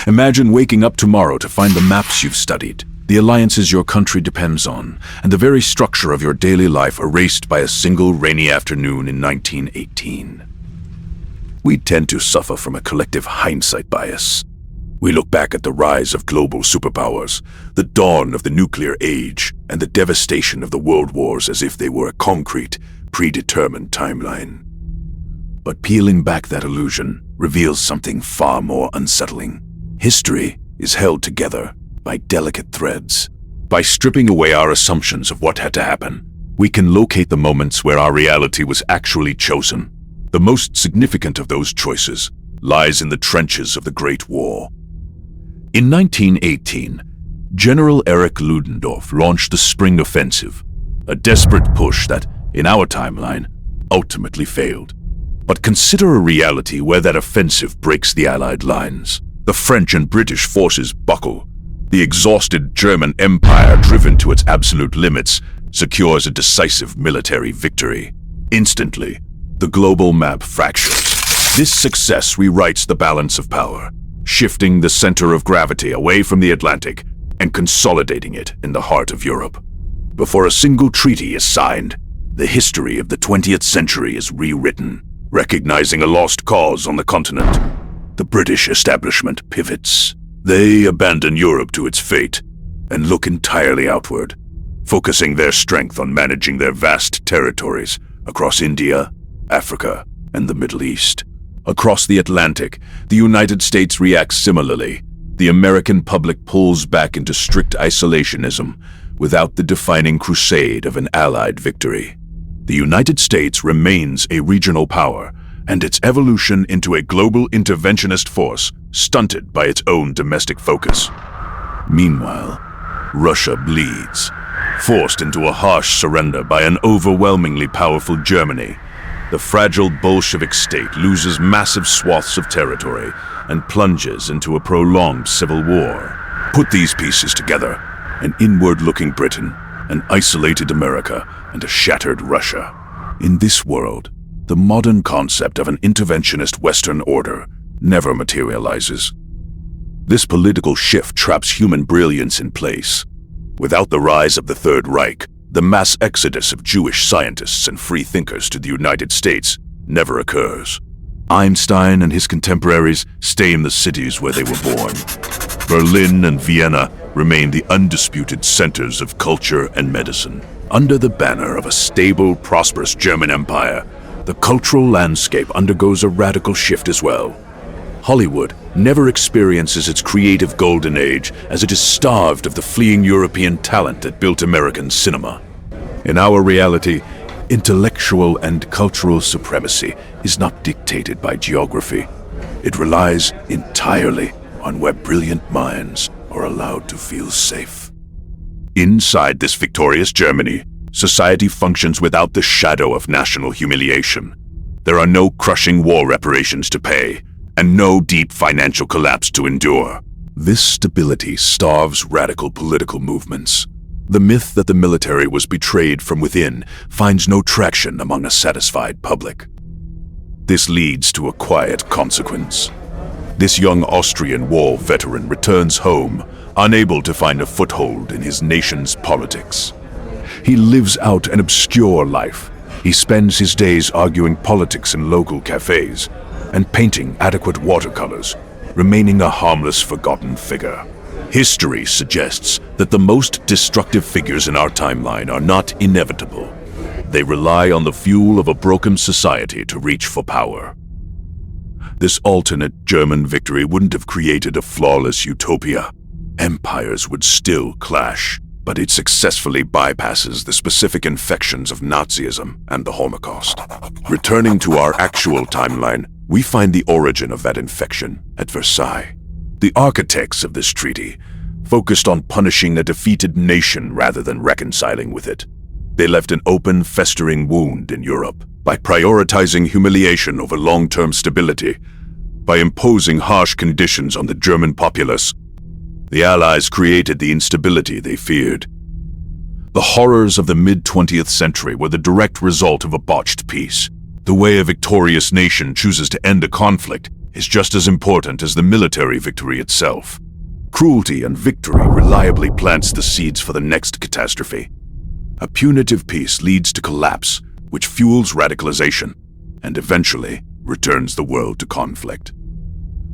Imagine waking up tomorrow to find the maps you've studied, the alliances your country depends on, and the very structure of your daily life erased by a single rainy afternoon in 1918. We tend to suffer from a collective hindsight bias. We look back at the rise of global superpowers, the dawn of the nuclear age, and the devastation of the world wars as if they were a concrete, predetermined timeline. But peeling back that illusion reveals something far more unsettling. History is held together by delicate threads. By stripping away our assumptions of what had to happen, we can locate the moments where our reality was actually chosen. The most significant of those choices lies in the trenches of the Great War. In 1918, General Erich Ludendorff launched the Spring Offensive, a desperate push that, in our timeline, ultimately failed. But consider a reality where that offensive breaks the Allied lines. The French and British forces buckle. The exhausted German Empire, driven to its absolute limits, secures a decisive military victory. Instantly, the global map fractures. This success rewrites the balance of power, shifting the center of gravity away from the Atlantic and consolidating it in the heart of Europe. Before a single treaty is signed, the history of the 20th century is rewritten. Recognizing a lost cause on the continent, the British establishment pivots. They abandon Europe to its fate and look entirely outward, focusing their strength on managing their vast territories across India, Africa, and the Middle East. Across the Atlantic, the United States reacts similarly. The American public pulls back into strict isolationism without the defining crusade of an Allied victory. The United States remains a regional power, and its evolution into a global interventionist force stunted by its own domestic focus. Meanwhile, Russia bleeds, forced into a harsh surrender by an overwhelmingly powerful Germany. The fragile Bolshevik state loses massive swaths of territory and plunges into a prolonged civil war. Put these pieces together, an inward-looking Britain, an isolated America, and a shattered Russia. In this world, the modern concept of an interventionist Western order never materializes. This political shift traps human brilliance in place. Without the rise of the Third Reich, the mass exodus of Jewish scientists and free thinkers to the United States never occurs. Einstein and his contemporaries stay in the cities where they were born. Berlin and Vienna remain the undisputed centers of culture and medicine. Under the banner of a stable, prosperous German empire, the cultural landscape undergoes a radical shift as well. Hollywood never experiences its creative golden age as it is starved of the fleeing European talent that built American cinema. In our reality, intellectual and cultural supremacy is not dictated by geography. It relies entirely on where brilliant minds are allowed to feel safe. Inside this victorious Germany, society functions without the shadow of national humiliation. There are no crushing war reparations to pay, and no deep financial collapse to endure. This stability starves radical political movements. The myth that the military was betrayed from within finds no traction among a satisfied public. This leads to a quiet consequence. This young Austrian war veteran returns home, unable to find a foothold in his nation's politics. He lives out an obscure life. He spends his days arguing politics in local cafes and painting adequate watercolors, remaining a harmless, forgotten figure. History suggests that the most destructive figures in our timeline are not inevitable. They rely on the fuel of a broken society to reach for power. This alternate German victory wouldn't have created a flawless utopia. Empires would still clash, but it successfully bypasses the specific infections of Nazism and the Holocaust. Returning to our actual timeline, we find the origin of that infection at Versailles. The architects of this treaty focused on punishing a defeated nation rather than reconciling with it. They left an open, festering wound in Europe by prioritizing humiliation over long-term stability, by imposing harsh conditions on the German populace. The Allies created the instability they feared. The horrors of the mid-20th century were the direct result of a botched peace. The way a victorious nation chooses to end a conflict is just as important as the military victory itself. Cruelty and victory reliably plants the seeds for the next catastrophe. A punitive peace leads to collapse, which fuels radicalization, and eventually returns the world to conflict.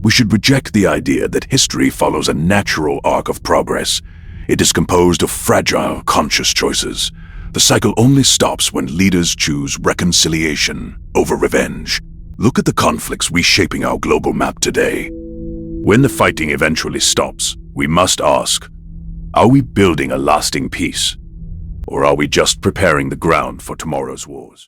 We should reject the idea that history follows a natural arc of progress. It is composed of fragile, conscious choices. The cycle only stops when leaders choose reconciliation over revenge. Look at the conflicts reshaping our global map today. When the fighting eventually stops, we must ask, are we building a lasting peace? Or are we just preparing the ground for tomorrow's wars?